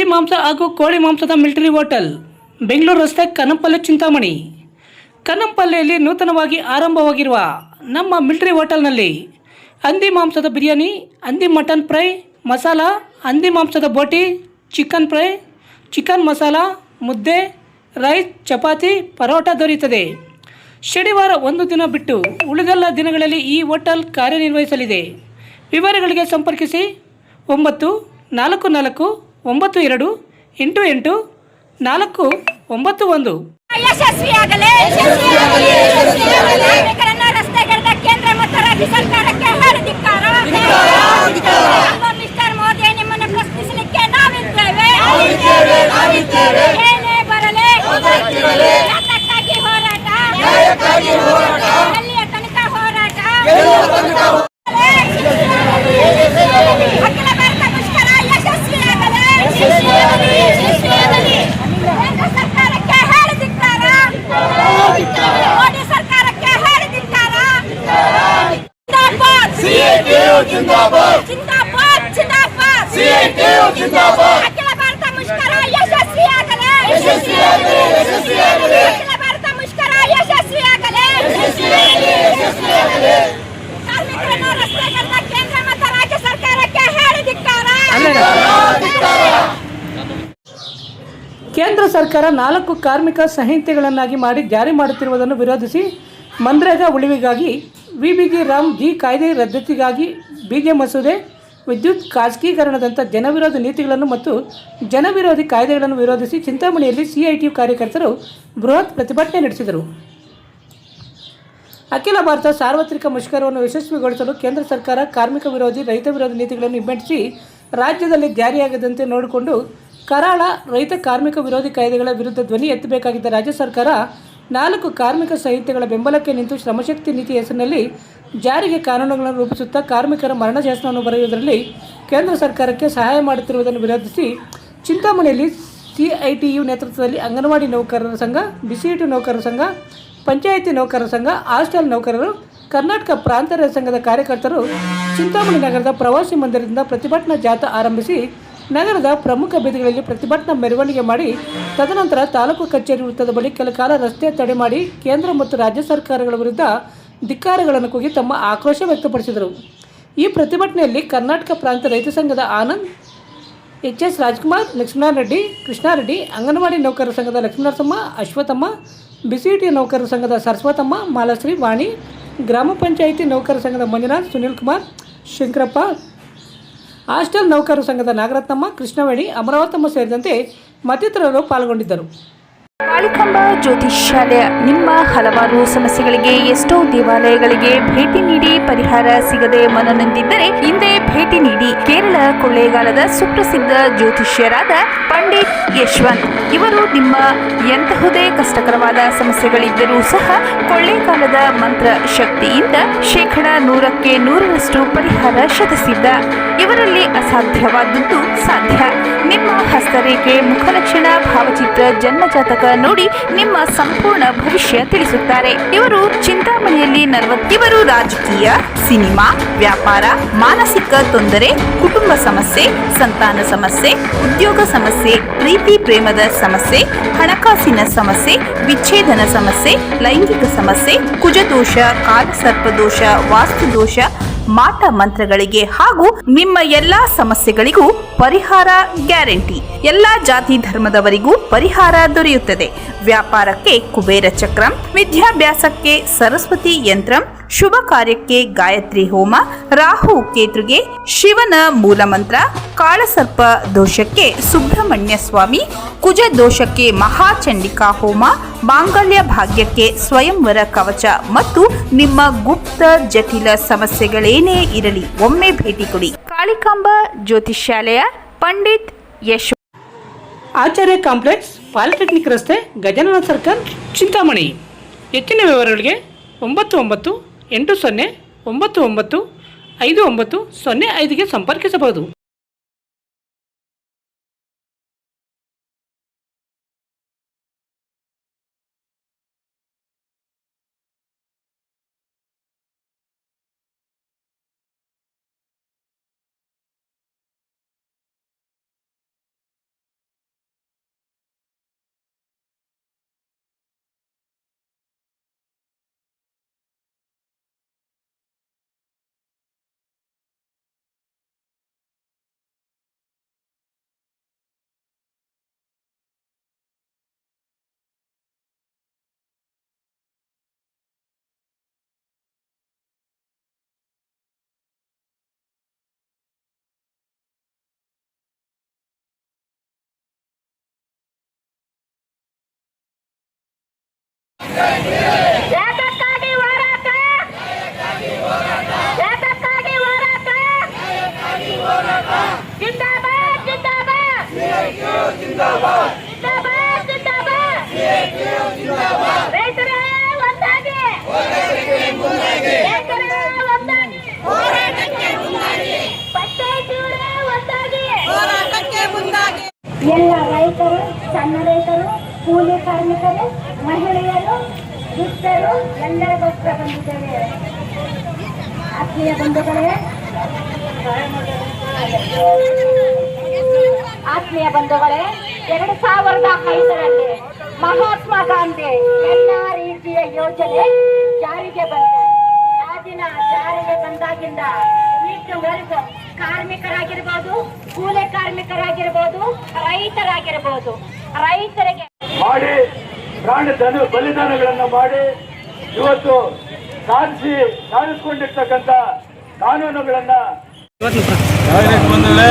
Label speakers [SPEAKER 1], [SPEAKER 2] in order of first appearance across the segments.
[SPEAKER 1] ಹಂದಿ ಮಾಂಸ ಹಾಗೂ ಕೋಳಿ ಮಾಂಸದ ಮಿಲಿಟರಿ ಹೋಟೆಲ್, ಬೆಂಗಳೂರು ರಸ್ತೆ, ಕನ್ನಂಪಲ್ಲಿ, ಚಿಂತಾಮಣಿ. ಕನ್ನಂಪಲ್ಲಿಯಲ್ಲಿ ನೂತನವಾಗಿ ಆರಂಭವಾಗಿರುವ ನಮ್ಮ ಮಿಲಿಟರಿ ಹೋಟೆಲ್ನಲ್ಲಿ ಹಂದಿ ಮಾಂಸದ ಬಿರಿಯಾನಿ, ಹಂದಿ ಮಟನ್ ಫ್ರೈ ಮಸಾಲ, ಹಂದಿ ಮಾಂಸದ ಬೋಟಿ, ಚಿಕನ್ ಫ್ರೈ, ಚಿಕನ್ ಮಸಾಲ, ಮುದ್ದೆ, ರೈಸ್, ಚಪಾತಿ, ಪರೋಟ ದೊರೆಯುತ್ತದೆ. ಶನಿವಾರ ಒಂದು ದಿನ ಬಿಟ್ಟು ಉಳಿದೆಲ್ಲ ದಿನಗಳಲ್ಲಿ ಈ ಹೋಟೆಲ್ ಕಾರ್ಯನಿರ್ವಹಿಸಲಿದೆ. ವಿವರಗಳಿಗೆ ಸಂಪರ್ಕಿಸಿ 9442888491.
[SPEAKER 2] ಯಶಸ್ವಿಯಾಗಲಿ. ರಸ್ತೆಗಳ ಕೇಂದ್ರ ಮತ್ತು ರಾಜ್ಯ ಸರ್ಕಾರಕ್ಕೆ ಧಿಕ್ಕಾರ. ಮಿಸ್ಟರ್ ಮೋದಿ, ನಿಮ್ಮನ್ನು ಪ್ರಶ್ನಿಸಲಿಕ್ಕೆ ನಾವಿದ್ದೇವೆ. ಏನೇ ಬರಲಿ ನ್ಯಾಯಕ್ಕಾಗಿ ಹೋರಾಟ, ಎಲ್ಲಿಯ ತನಕ ಹೋರಾಟ. ಅಖಿಲ ಭಾರತ ಮುಷ್ಕರ ಯಶಸ್ವಿಯಾಗಲಿ. ಕೇಂದ್ರ ಸರ್ಕಾರಕ್ಕೆ ಧಿಕ್ಕಾರ. ಮೋದಿ ಸರ್ಕಾರಕ್ಕೆ ಧಿಕ್ಕಾರ. ಜಿಂದಾಬಾದ್ ಜಿಂದಾಬಾದ್ ಜಿಂದಾಬಾದ್. ಅಖಿಲ ಭಾರತ ಮುಷ್ಕರ ಯಶಸ್ವಿಯಾಗಲಿ. ಅಖಿಲ ಭಾರತ ಮುಷ್ಕರ ಯಶಸ್ವಿಯಾಗಲಿ. ಕಾರ್ಮಿಕರನ್ನು ರಸ್ತೆಗಳ ಕೇಂದ್ರ ಮತ್ತು ರಾಜ್ಯ ಸರ್ಕಾರಕ್ಕೆ ಧಿಕ್ಕಾರ.
[SPEAKER 1] ಕೇಂದ್ರ ಸರ್ಕಾರ 4 ಕಾರ್ಮಿಕ ಸಂಹಿತೆಗಳನ್ನಾಗಿ ಮಾಡಿ ಜಾರಿ ಮಾಡುತ್ತಿರುವುದನ್ನು ವಿರೋಧಿಸಿ ಮನ್ರೇಗಾ ಉಳಿವಿಗಾಗಿ, ವಿಬಿಜಿ ರಾಮ್ ಜಿ ಕಾಯ್ದೆ ರದ್ದತಿಗಾಗಿ, ಬಿಜೆ ಮಸೂದೆ, ವಿದ್ಯುತ್ ಖಾಸಗೀಕರಣದಂಥ ಜನವಿರೋಧಿ ನೀತಿಗಳನ್ನು ಮತ್ತು ಜನವಿರೋಧಿ ಕಾಯ್ದೆಗಳನ್ನು ವಿರೋಧಿಸಿ ಚಿಂತಾಮಣಿಯಲ್ಲಿ ಸಿಐಟಿಯು ಕಾರ್ಯಕರ್ತರು ಬೃಹತ್ ಪ್ರತಿಭಟನೆ ನಡೆಸಿದರು. ಅಖಿಲ ಭಾರತ ಸಾರ್ವತ್ರಿಕ ಮುಷ್ಕರವನ್ನು ಯಶಸ್ವಿಗೊಳಿಸಲು ಕೇಂದ್ರ ಸರ್ಕಾರ ಕಾರ್ಮಿಕ ವಿರೋಧಿ, ರೈತ ವಿರೋಧಿ ನೀತಿಗಳನ್ನು ಹಿಮ್ಮೆಟ್ಟಿಸಿ ರಾಜ್ಯದಲ್ಲಿ ಜಾರಿಯಾಗದಂತೆ ನೋಡಿಕೊಂಡು ಕರಾಳ ರೈತ ಕಾರ್ಮಿಕ ವಿರೋಧಿ ಕಾಯ್ದೆಗಳ ವಿರುದ್ಧ ಧ್ವನಿ ಎತ್ತಬೇಕಾಗಿದ್ದ ರಾಜ್ಯ ಸರ್ಕಾರ 4 ಕಾರ್ಮಿಕ ಸಂಹಿತೆಗಳ ಬೆಂಬಲಕ್ಕೆ ನಿಂತು ಶ್ರಮಶಕ್ತಿ ನೀತಿ ಹೆಸರಿನಲ್ಲಿ ಜಾರಿಗೆ ಕಾನೂನುಗಳನ್ನು ರೂಪಿಸುತ್ತಾ ಕಾರ್ಮಿಕರ ಮರಣ ಶಾಸನವನ್ನು ಬರೆಯುವುದರಲ್ಲಿ ಕೇಂದ್ರ ಸರ್ಕಾರಕ್ಕೆ ಸಹಾಯ ಮಾಡುತ್ತಿರುವುದನ್ನು ವಿರೋಧಿಸಿ ಚಿಂತಾಮಣಿಯಲ್ಲಿ ಸಿಐಟಿಯು ನೇತೃತ್ವದಲ್ಲಿ ಅಂಗನವಾಡಿ ನೌಕರರ ಸಂಘ, ಬಿಸಿಯೂಟ ನೌಕರರ ಸಂಘ, ಪಂಚಾಯಿತಿ ನೌಕರರ ಸಂಘ, ಹಾಸ್ಟೆಲ್ ನೌಕರರು, ಕರ್ನಾಟಕ ಪ್ರಾಂತ ರೈತ ಸಂಘದ ಕಾರ್ಯಕರ್ತರು ಚಿಂತಾಮಣಿ ನಗರದ ಪ್ರವಾಸಿ ಮಂದಿರದಿಂದ ಪ್ರತಿಭಟನಾ ಜಾಥಾ ಆರಂಭಿಸಿ ನಗರದ ಪ್ರಮುಖ ಬೀದಿಗಳಲ್ಲಿ ಪ್ರತಿಭಟನಾ ಮೆರವಣಿಗೆ ಮಾಡಿ ತದನಂತರ ತಾಲೂಕು ಕಚೇರಿ ವೃತ್ತದ ಬಳಿ ಕೆಲ ಕಾಲ ರಸ್ತೆ ತಡೆ ಮಾಡಿ ಕೇಂದ್ರ ಮತ್ತು ರಾಜ್ಯ ಸರ್ಕಾರಗಳ ವಿರುದ್ಧ ಧಿಕ್ಕಾರಗಳನ್ನು ಕೂಗಿ ತಮ್ಮ ಆಕ್ರೋಶ ವ್ಯಕ್ತಪಡಿಸಿದರು. ಈ ಪ್ರತಿಭಟನೆಯಲ್ಲಿ ಕರ್ನಾಟಕ ಪ್ರಾಂತ ರೈತ ಸಂಘದ ಆನಂದ್, ಎಚ್.ಎಸ್. ರಾಜ್ಕುಮಾರ್, ಲಕ್ಷ್ಮಣರೆಡ್ಡಿ, ಕೃಷ್ಣಾರೆಡ್ಡಿ, ಅಂಗನವಾಡಿ ನೌಕರರ ಸಂಘದ ಲಕ್ಷ್ಮೀನರಸಮ್ಮ, ಅಶ್ವಥಮ್ಮ, ಬಿಸಿಯೂಟ ನೌಕರರ ಸಂಘದ ಸರಸ್ವತಮ್ಮ, ಮಾಲಾಶ್ರೀ, ವಾಣಿ, ಗ್ರಾಮ ಪಂಚಾಯಿತಿ ನೌಕರರ ಸಂಘದ ಮಂಜುನಾಥ್, ಸುನೀಲ್ ಕುಮಾರ್, ಶಂಕರಪ್ಪ, ಹಾಸ್ಟೆಲ್ ನೌಕರರ ಸಂಘದ ನಾಗರತ್ನಮ್ಮ, ಕೃಷ್ಣವೇಣಿ, ಅಮರಾವತಮ್ಮ ಸೇರಿದಂತೆ ಮತ್ತಿತರರು ಪಾಲ್ಗೊಂಡಿದ್ದರು.
[SPEAKER 3] ಕಾಳಿಕಾಂಬ ಜ್ಯೋತಿಷ್ಯಾಲಯ ನಿಮ್ಮ ಹಲವಾರು ಸಮಸ್ಯೆಗಳಿಗೆ ಎಷ್ಟೋ ದೇವಾಲಯಗಳಿಗೆ ಭೇಟಿ ನೀಡಿ ಪರಿಹಾರ ಸಿಗದೆ ಮನನೊಂದಿದ್ದರೆ ಹಿಂದೆ ಭೇಟಿ ನೀಡಿ. ಕೇರಳ ಕೊಳ್ಳೇಗಾಲದ ಸುಪ್ರಸಿದ್ಧ ಜ್ಯೋತಿಷ್ಯರಾದ ಪಂಡಿತ್ ಯಶವಂತ್ ಇವರು ನಿಮ್ಮ ಎಂತಹುದೇ ಕಷ್ಟಕರವಾದ ಸಮಸ್ಯೆಗಳಿದ್ದರೂ ಸಹ ಕೊಳ್ಳೇಗಾಲದ ಮಂತ್ರ ಶಕ್ತಿಯಿಂದ 100% ಪರಿಹಾರ ಶತಸಿದ್ಧ. ಇವರಲ್ಲಿ ಅಸಾಧ್ಯವಾದದ್ದು ಸಾಧ್ಯ. ನಿಮ್ಮ ಹಸ್ತರೇಖೆ, ಮುಖಲಕ್ಷಣ, ಭಾವಚಿತ್ರ, ಜನ್ಮಜಾತಕ ನೋಡಿ ನಿಮ್ಮ ಸಂಪೂರ್ಣ ಭವಿಷ್ಯ ತಿಳಿಸುತ್ತಾರೆ. ಇವರು ಚಿಂತಾಮಣಿಯಲ್ಲಿ ಇವರು ರಾಜಕೀಯ, ಸಿನಿಮಾ, ವ್ಯಾಪಾರ, ಮಾನಸಿಕ ತೊಂದರೆ, ಕುಟುಂಬ ಸಮಸ್ಯೆ, ಸಂತಾನ ಸಮಸ್ಯೆ, ಉದ್ಯೋಗ ಸಮಸ್ಯೆ, ಪ್ರೀತಿ ಪ್ರೇಮದ ಸಮಸ್ಯೆ, ಹಣಕಾಸಿನ ಸಮಸ್ಯೆ, ವಿಚ್ಛೇದನ ಸಮಸ್ಯೆ, ಲೈಂಗಿಕ ಸಮಸ್ಯೆ, ಕುಜದೋಷ, ಕಾಲಸರ್ಪದೋಷ, ವಾಸ್ತುದೋಷ, ಮಾಟ ಮಂತ್ರಗಳಿಗೆ ಹಾಗೂ ನಿಮ್ಮ ಎಲ್ಲಾ ಸಮಸ್ಯೆಗಳಿಗೂ ಪರಿಹಾರ ಗ್ಯಾರಂಟಿ. ಎಲ್ಲಾ ಜಾತಿ ಧರ್ಮದವರಿಗೂ ಪರಿಹಾರ ದೊರೆಯುತ್ತದೆ. ವ್ಯಾಪಾರಕ್ಕೆ ಕುಬೇರ ಚಕ್ರಂ, ವಿದ್ಯಾಭ್ಯಾಸಕ್ಕೆ ಸರಸ್ವತಿ ಯಂತ್ರಂ, ಶುಭ ಕಾರ್ಯಕ್ಕೆ ಗಾಯತ್ರಿ ಹೋಮ, ರಾಹು ಕೇತುಗೆ ಶಿವನ ಮೂಲಮಂತ್ರ, ಕಾಳಸರ್ಪ ದೋಷಕ್ಕೆ ಸುಬ್ರಹ್ಮಣ್ಯ ಸ್ವಾಮಿ, ಕುಜ ದೋಷಕ್ಕೆ ಮಹಾಚಂಡಿಕಾ ಹೋಮ, ಮಾಂಗಲ್ಯ ಭಾಗ್ಯಕ್ಕೆ ಸ್ವಯಂವರ ಕವಚ ಮತ್ತು ನಿಮ್ಮ ಗುಪ್ತ ಜಟಿಲ ಸಮಸ್ಯೆಗಳೇನೇ ಇರಲಿ ಒಮ್ಮೆ ಭೇಟಿ ಕೊಡಿ. ಕಾಳಿಕಾಂಬ ಜ್ಯೋತಿಷ್ಯಾಲಯ, ಪಂಡಿತ್ ಯಶ್,
[SPEAKER 1] ಆಚಾರ್ಯ ಕಾಂಪ್ಲೆಕ್ಸ್, ಪಾಲಿಟೆಕ್ನಿಕ್ ರಸ್ತೆ, ಗಜಾನನ ಸರ್ಕಲ್, ಚಿಂತಾಮಣಿ. ಹೆಚ್ಚಿನ ವಿವರಗಳಿಗೆ 9980995905ಗೆ ಸಂಪರ್ಕಿಸಬಹುದು.
[SPEAKER 2] ಏತಕ್ಕಾಗಿ ಹೋರಾಟ, ಏತಕ್ಕಾಗಿ ಹೋರಾಟ, ಜಿಂದಾಬಾದ್ ಜಿಂದಾಬಾದ್, ಜಿಂದಾಬಾದ್ ಜಿಂದಾಬಾದ್, ರೈತರೇ ಒಂದಾಗಿ, ರೈತರೇ ಒಂದಾಗಿ, ಪಂಚಾಯಿತಿಯವರೇ ಒಂದಾಗಿ, ಎಲ್ಲ ರೈತರು, ಸಣ್ಣ ರೈತರು, ಕೂಲಿ ಕಾರ್ಮಿಕರು, ಮಹಿಳೆಯರು, ದುಷ್ಟರು ಎಲ್ಲರಿಗೋಸ್ಕರ ಬಂದಿದ್ದೇವೆ. ಆತ್ಮೀಯ ಬಂಧುಗಳೇ, ಆತ್ಮೀಯ ಬಂಧುಗಳೇ, 2005ರಲ್ಲಿ ಮಹಾತ್ಮ ಗಾಂಧಿ ಎಲ್ಲಾ ರೀತಿಯ ಯೋಜನೆ ಜಾರಿಗೆ ಬಂತು. ಆ ದಿನ ಜಾರಿಗೆ ಬಂದಾಗಿಂದ ಇಲ್ಲಿವರೆಗೂ ಕಾರ್ಮಿಕರಾಗಿರ್ಬೋದು, ಕೂಲಿ ಕಾರ್ಮಿಕರಾಗಿರ್ಬೋದು, ರೈತರಾಗಿರ್ಬೋದು, ರೈತರಿಗೆ
[SPEAKER 4] ಮಾಡಿ ಪ್ರಾಣ ಬಲಿದಾನಗಳನ್ನು ಮಾಡಿ ಇವತ್ತು ಸಾಧಿಸಿಕೊಂಡಿರ್ತಕ್ಕಂಥ ಕಾನೂನುಗಳನ್ನ ಬಂದಳೆ.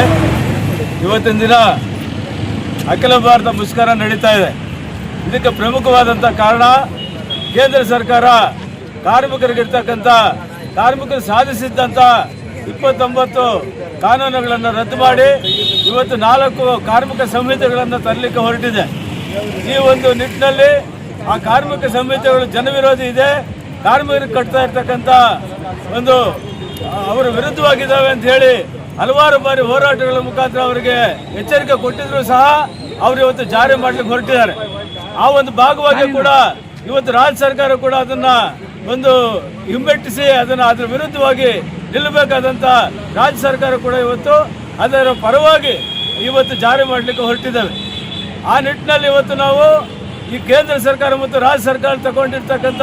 [SPEAKER 4] ಇವತ್ತಿನ ದಿನ ಅಖಿಲ ಭಾರತ ಮುಷ್ಕರ ನಡೀತಾ ಇದೆ. ಇದಕ್ಕೆ ಪ್ರಮುಖವಾದಂಥ ಕಾರಣ ಕೇಂದ್ರ ಸರ್ಕಾರ ಕಾರ್ಮಿಕರು ಸಾಧಿಸಿದ್ದಂಥ 29 ಕಾನೂನುಗಳನ್ನು ರದ್ದು ಮಾಡಿ ಇವತ್ತು 4 ಕಾರ್ಮಿಕ ಸಂಹಿತೆಗಳನ್ನು ತರಲಿಕ್ಕೆ ಹೊರಟಿದೆ. ಈ ಒಂದು ನಿಟ್ಟಿನಲ್ಲಿ ಆ ಕಾರ್ಮಿಕ ಸಂಹಿತೆಗಳು ಜನವಿರೋಧಿ ಇದೆ, ಕಾರ್ಮಿಕರಿಗೆ ಕಟ್ತಾ ಇರ್ತಕ್ಕಂಥ ಒಂದು ಅವರ ವಿರುದ್ಧವಾಗಿದ್ದಾವೆ ಅಂತ ಹೇಳಿ ಹಲವಾರು ಬಾರಿ ಹೋರಾಟಗಳ ಮುಖಾಂತರ ಅವರಿಗೆ ಎಚ್ಚರಿಕೆ ಕೊಟ್ಟಿದ್ರು ಸಹ ಅವರು ಇವತ್ತು ಜಾರಿ ಮಾಡಲಿಕ್ಕೆ ಹೊರಟಿದ್ದಾರೆ. ಆ ಒಂದು ಭಾಗವಾಗಿ ಕೂಡ ಇವತ್ತು ರಾಜ್ಯ ಸರ್ಕಾರ ಕೂಡ ಅದನ್ನ ಒಂದು ಹಿಂಬೆಟ್ಟಿಸಿ ಅದರ ವಿರುದ್ಧವಾಗಿ ನಿಲ್ಲಬೇಕಾದಂತ ರಾಜ್ಯ ಸರ್ಕಾರ ಕೂಡ ಇವತ್ತು ಅದರ ಪರವಾಗಿ ಇವತ್ತು ಜಾರಿ ಮಾಡಲಿಕ್ಕೆ ಹೊರಟಿದ್ದೇವೆ. ಆ ನಿಟ್ಟಿನಲ್ಲಿ ಇವತ್ತು ನಾವು ಈ ಕೇಂದ್ರ ಸರ್ಕಾರ ಮತ್ತು ರಾಜ್ಯ ಸರ್ಕಾರ ತಗೊಂಡಿರ್ತಕ್ಕಂಥ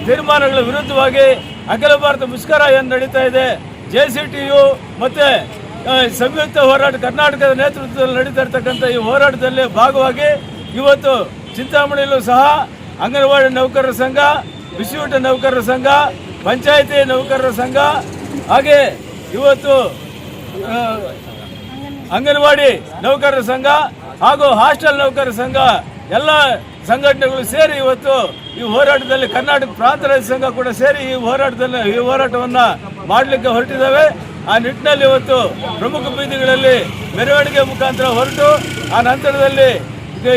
[SPEAKER 4] ತೀರ್ಮಾನಗಳ ವಿರುದ್ಧವಾಗಿ ಅಖಿಲ ಭಾರತ ಮುಷ್ಕರ ಏನು ನಡೀತಾ ಇದೆ, JCTU ಮತ್ತೆ ಸಂಯುಕ್ತ ಹೋರಾಟ ಕರ್ನಾಟಕದ ನೇತೃತ್ವದಲ್ಲಿ ನಡೀತಾ ಇರ್ತಕ್ಕಂಥ ಈ ಹೋರಾಟದಲ್ಲಿ ಭಾಗವಾಗಿ ಇವತ್ತು ಚಿಂತಾಮಣಿಯಲ್ಲೂ ಸಹ ಅಂಗನವಾಡಿ ನೌಕರರ ಸಂಘ, ಬಿಸಿಯೂಟ ನೌಕರರ ಸಂಘ, ಪಂಚಾಯಿತಿ ನೌಕರರ ಸಂಘ, ಹಾಗೆ ಇವತ್ತು ಅಂಗನವಾಡಿ ನೌಕರರ ಸಂಘ ಹಾಗೂ ಹಾಸ್ಟೆಲ್ ನೌಕರರ ಸಂಘ ಎಲ್ಲ ಸಂಘಟನೆಗಳು ಸೇರಿ ಇವತ್ತು ಈ ಹೋರಾಟದಲ್ಲಿ ಕರ್ನಾಟಕ ಪ್ರಾಂತ ರೈತ ಸಂಘ ಕೂಡ ಸೇರಿ ಈ ಹೋರಾಟವನ್ನು ಮಾಡಲಿಕ್ಕೆ ಹೊರಟಿದ್ದಾವೆ. ಆ ನಿಟ್ಟಿನಲ್ಲಿ ಇವತ್ತು ಪ್ರಮುಖ ಬೀದಿಗಳಲ್ಲಿ ಮೆರವಣಿಗೆ ಮುಖಾಂತರ ಹೊರಟು ಆ ನಂತರದಲ್ಲಿ ಈ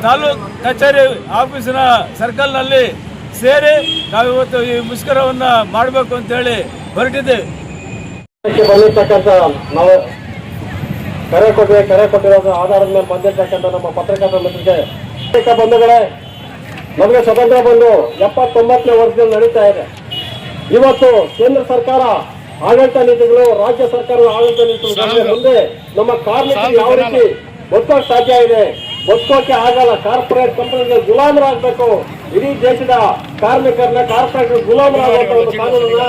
[SPEAKER 4] ತಾಲೂಕು ಕಚೇರಿ ಆಫೀಸಿನ ಸರ್ಕಲ್ನಲ್ಲಿ ಸೇರಿ ನಾವಿವತ್ತು ಈ ಮುಷ್ಕರವನ್ನು ಮಾಡಬೇಕು ಅಂತೇಳಿ ಹೊರಟಿದ್ದೇವೆ.
[SPEAKER 5] ಬಂದಿರ್ತಕ್ಕಂಥ ನಾವು ಕರೆ ಕೊಟ್ಟಿರೋದು ಆಧಾರದ ಮೇಲೆ ಬಂದಿರತಕ್ಕಂಥ ನಮ್ಮ ಪತ್ರಕರ್ತರ ಮಿತ್ರರಿಗೆ ಬಂಧುಗಳೇ, ನಮಗೆ ಸ್ವತಂತ್ರ ಬಂದು 79ನೇ ವರ್ಷದಲ್ಲಿ ನಡೀತಾ ಇದೆ. ಇವತ್ತು ಕೇಂದ್ರ ಸರ್ಕಾರ ಆಡಳಿತ ನೀತಿಗಳು, ರಾಜ್ಯ ಸರ್ಕಾರದ ಆಡಳಿತ ನೀತಿಗಳು ಮುಂದೆ ನಮ್ಮ ಕಾರ್ಮಿಕರು ಯಾವ ರೀತಿ ಬದುಕೋಕೆ ಸಾಧ್ಯ ಇದೆ, ಬದುಕೋಕೆ ಆಗಲ್ಲ. ಕಾರ್ಪೊರೇಟ್ ಕಂಪನಿಗೆ ಗುಲಾಮರಾಗಬೇಕು. ಇಡೀ ದೇಶದ ಕಾರ್ಮಿಕರನ್ನ ಕಾರ್ಪೊರೇಟ್ ಗುಲಾಮರಾಗುವಂತ ಒಂದು ಕಾನೂನನ್ನ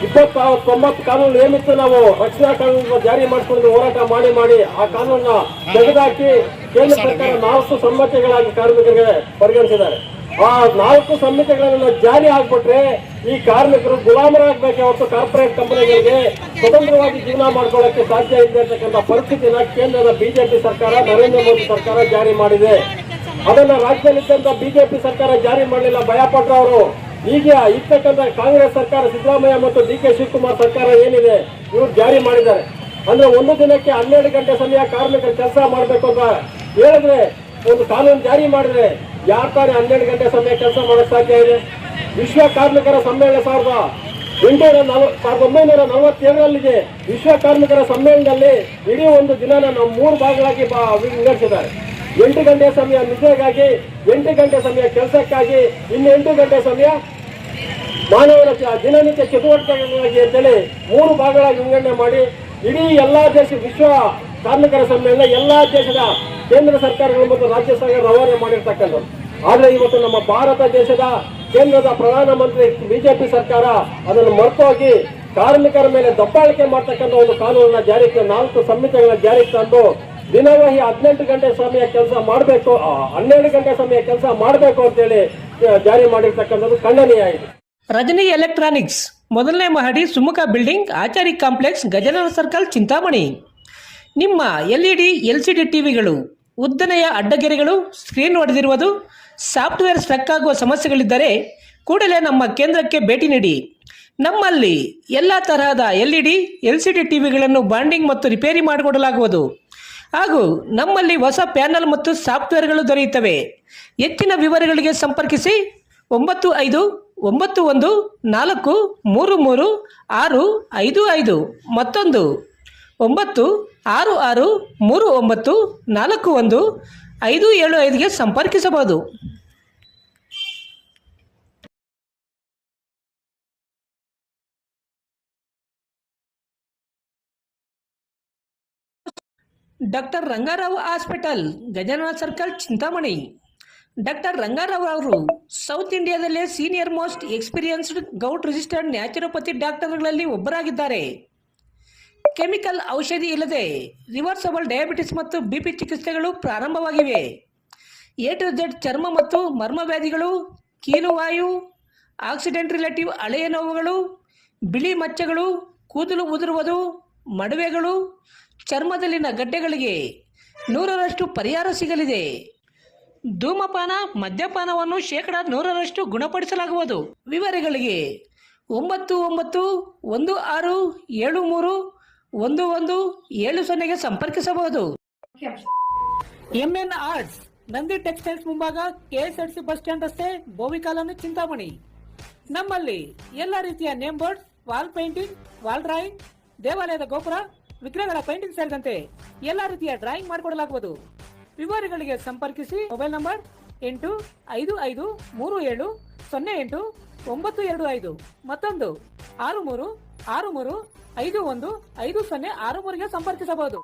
[SPEAKER 5] 29 ಕಾನೂನು ಏನಿತ್ತು ನಾವು ರಕ್ಷಣಾ ಕಾನೂನು ಜಾರಿ ಮಾಡಿಕೊಂಡು ಹೋರಾಟ ಮಾಡಿ ಆ ಕಾನೂನನ್ನ ತೆಗೆದುಹಾಕಿ ಕೇಂದ್ರ ಸರ್ಕಾರ 4 ಸಂಹಿತೆಗಳಾಗಿ ಕಾರ್ಮಿಕರಿಗೆ ಪರಿಗಣಿಸಿದ್ದಾರೆ. ಆ 4 ಸಂಹಿತೆಗಳನ್ನ ಜಾರಿ ಆಗ್ಬಿಟ್ರೆ ಈ ಕಾರ್ಮಿಕರು ಗುಲಾಮರಾಗಬೇಕೆ ಹೊರತು ಕಾರ್ಪೊರೇಟ್ ಕಂಪನಿಗಳಿಗೆ ಸ್ವತಂತ್ರವಾಗಿ ಜೀವನ ಮಾಡ್ಕೊಳ್ಳಕ್ಕೆ ಸಾಧ್ಯ ಇದೆ ಅಂತಕ್ಕಂಥ ಪರಿಸ್ಥಿತಿನ ಕೇಂದ್ರದ ಬಿಜೆಪಿ ಸರ್ಕಾರ, ನರೇಂದ್ರ ಮೋದಿ ಸರ್ಕಾರ ಜಾರಿ ಮಾಡಿದೆ. ಅದನ್ನ ರಾಜ್ಯದಲ್ಲಿದ್ದಂತ ಬಿಜೆಪಿ ಸರ್ಕಾರ ಜಾರಿ ಮಾಡಲಿಲ್ಲ, ಭಯಪಟ್ರು ಅವರು. ಈಗ ಇರ್ತಕ್ಕಂಥ ಕಾಂಗ್ರೆಸ್ ಸರ್ಕಾರ, ಸಿದ್ದರಾಮಯ್ಯ ಮತ್ತು DK ಶಿವಕುಮಾರ್ ಸರ್ಕಾರ ಏನಿದೆ ಇವರು ಜಾರಿ ಮಾಡಿದ್ದಾರೆ. ಅಂದ್ರೆ ಒಂದು ದಿನಕ್ಕೆ 12 ಗಂಟೆ ಸಮಯ ಕಾರ್ಮಿಕರು ಕೆಲಸ ಮಾಡಬೇಕು ಅಂತ ಹೇಳಿದ್ರೆ ಒಂದು ಕಾನೂನು ಜಾರಿ ಮಾಡಿದ್ರೆ ಯಾರು ತಾನೇ 12 ಗಂಟೆ ಸಮಯ ಕೆಲಸ ಮಾಡಕ್ ಸಾಧ್ಯ ಇದೆ? ವಿಶ್ವ ಕಾರ್ಮಿಕರ ಸಮ್ಮೇಳನ 1947ರಲ್ಲಿದೆ. ವಿಶ್ವ ಕಾರ್ಮಿಕರ ಸಮ್ಮೇಳನದಲ್ಲಿ ಇಡೀ ಒಂದು ದಿನ ನಾವು 3 ಭಾಗಗಳಾಗಿ ವಿಂಗಡಿಸಿದ್ದಾರೆ. 8 ಗಂಟೆ ಸಮಯ ನಿದ್ರೆಗಾಗಿ, 8 ಗಂಟೆ ಸಮಯ ಕೆಲಸಕ್ಕಾಗಿ, ಇನ್ನು 8 ಗಂಟೆ ಸಮಯ ಮಾನವರ ದಿನನಿತ್ಯ ಚಟುವಟಿಕೆಗಾಗಿ ಅಂತೇಳಿ 3 ಭಾಗಗಳಾಗಿ ವಿಂಗಡಣೆ ಮಾಡಿ ಇಡೀ ಎಲ್ಲಾ ವಿಶ್ವ ಕಾರ್ಮಿಕರ ಸಮ್ಮೇಳನ ಎಲ್ಲಾ ದೇಶದ ಕೇಂದ್ರ ಸರ್ಕಾರಗಳು ಮತ್ತು ರಾಜ್ಯ ಸರ್ಕಾರ ರವಾನೆ ಮಾಡಿರ್ತಕ್ಕಂಥದ್ದು. ಆದ್ರೆ ಇವತ್ತು ನಮ್ಮ ಭಾರತ ದೇಶದ ಕೇಂದ್ರದ ಪ್ರಧಾನಮಂತ್ರಿ ಬಿಜೆಪಿ ಸರ್ಕಾರ ಅದನ್ನು ಮರೆತೋಗಿ ಕಾರ್ಮಿಕರ ಮೇಲೆ ದಬ್ಬಾಳಿಕೆ ಮಾಡ್ತಕ್ಕಂಥ ಒಂದು ಕಾನೂನನ್ನ ಜಾರಿಗೆ 4 ಸಂಹಿತೆಗಳನ್ನ ಜಾರಿಗೆ ತಂದು ದಿನವಹಿ 18 ಗಂಟೆ ಸಮಯ ಕೆಲಸ ಮಾಡಬೇಕು, 12 ಗಂಟೆ ಸಮಯ ಕೆಲಸ ಮಾಡಬೇಕು ಅಂತೇಳಿ ಜಾರಿ ಮಾಡಿರ್ತಕ್ಕಂಥದ್ದು ಖಂಡನೀಯ ಇದೆ.
[SPEAKER 1] ರಜನಿ ಎಲೆಕ್ಟ್ರಾನಿಕ್ಸ್, 1ನೇ ಮಹಡಿ, Sumukha building, Achari complex, Gajanana circle, Chintamani. ನಿಮ್ಮ LED LCD ಟಿವಿಗಳು ಉದ್ದನೆಯ ಅಡ್ಡಗೆರೆಗಳು, ಸ್ಕ್ರೀನ್ ಒಡೆದಿರುವುದು, ಸಾಫ್ಟ್ವೇರ್ ಸ್ಟ್ರಕ್ ಆಗುವ ಸಮಸ್ಯೆಗಳಿದ್ದರೆ ಕೂಡಲೇ ನಮ್ಮ ಕೇಂದ್ರಕ್ಕೆ ಭೇಟಿ ನೀಡಿ. ನಮ್ಮಲ್ಲಿ ಎಲ್ಲ ತರಹದ LED, LCD ಟಿವಿಗಳನ್ನು ಬಾಂಡಿಂಗ್ ಮತ್ತು ರಿಪೇರಿ ಮಾಡಿಕೊಡಲಾಗುವುದು. ಹಾಗೂ ನಮ್ಮಲ್ಲಿ ಹೊಸ ಪ್ಯಾನಲ್ ಮತ್ತು ಸಾಫ್ಟ್ವೇರ್ಗಳು ದೊರೆಯುತ್ತವೆ. ಹೆಚ್ಚಿನ ವಿವರಗಳಿಗೆ ಸಂಪರ್ಕಿಸಿ 9154333655 ಮತ್ತೊಂದು 9663941575ಗೆ ಸಂಪರ್ಕಿಸಬಹುದು. Doctor Rangarao hospital, Gajanana circle, Chintamani. Doctor Rangarao ಅವರು ಸೌತ್ ಇಂಡಿಯಾದಲ್ಲೇ senior most experienced govt registered naturopathy ಡಾಕ್ಟರ್ಗಳಲ್ಲಿ ಒಬ್ಬರಾಗಿದ್ದಾರೆ. ಕೆಮಿಕಲ್ ಔಷಧಿ ಇಲ್ಲದೆ ರಿವರ್ಸಬಲ್ ಡಯಾಬಿಟಿಸ್ ಮತ್ತು BP ಚಿಕಿತ್ಸೆಗಳು ಪ್ರಾರಂಭವಾಗಿವೆ. A to Z ಚರ್ಮ ಮತ್ತು ಮರ್ಮವ್ಯಾಧಿಗಳು, ಕೀಲುವಾಯು, ಆಕ್ಸಿಡೆಂಟ್ ರಿಲೇಟಿವ್ ಹಳೆಯ ನೋವುಗಳು, ಬಿಳಿ ಮಚ್ಚೆಗಳು, ಕೂದಲು ಉದುರುವುದು, ಮಡುವೆಗಳು, ಚರ್ಮದಲ್ಲಿನ ಗಡ್ಡೆಗಳಿಗೆ 100% ಪರಿಹಾರ ಸಿಗಲಿದೆ. ಧೂಮಪಾನ, ಮದ್ಯಪಾನವನ್ನು 100% ಗುಣಪಡಿಸಲಾಗುವುದು. ವಿವರಗಳಿಗೆ 9916731170ಗೆ ಸಂಪರ್ಕಿಸಬಹುದು. MN ಆರ್ಟ್ಸ್, ನಂದಿ ಟೆಕ್ಸ್ಟೈಲ್ಸ್ ಮುಂಭಾಗ, KSRTC ಬಸ್ ಸ್ಟ್ಯಾಂಡ್ ರಸ್ತೆ, ಬೋವಿ ಕಾಲೋನಿ, ಚಿಂತಾಮಣಿ. ನಮ್ಮಲ್ಲಿ ಎಲ್ಲ ರೀತಿಯ name board, wall painting, wall drawing, ದೇವಾಲಯದ ಗೋಪುರ, ವಿಗ್ರಹಗಳ ಪೇಂಟಿಂಗ್ ಸೇರಿದಂತೆ ಎಲ್ಲ ರೀತಿಯ ಡ್ರಾಯಿಂಗ್ ಮಾಡಿಕೊಡಲಾಗುವುದು. ವಿವರಗಳಿಗೆ ಸಂಪರ್ಕಿಸಿ. ಮೊಬೈಲ್ ನಂಬರ್ 8553708925 ಮತ್ತೊಂದು 6363515063ಗೆ ಸಂಪರ್ಕಿಸಬಹುದು.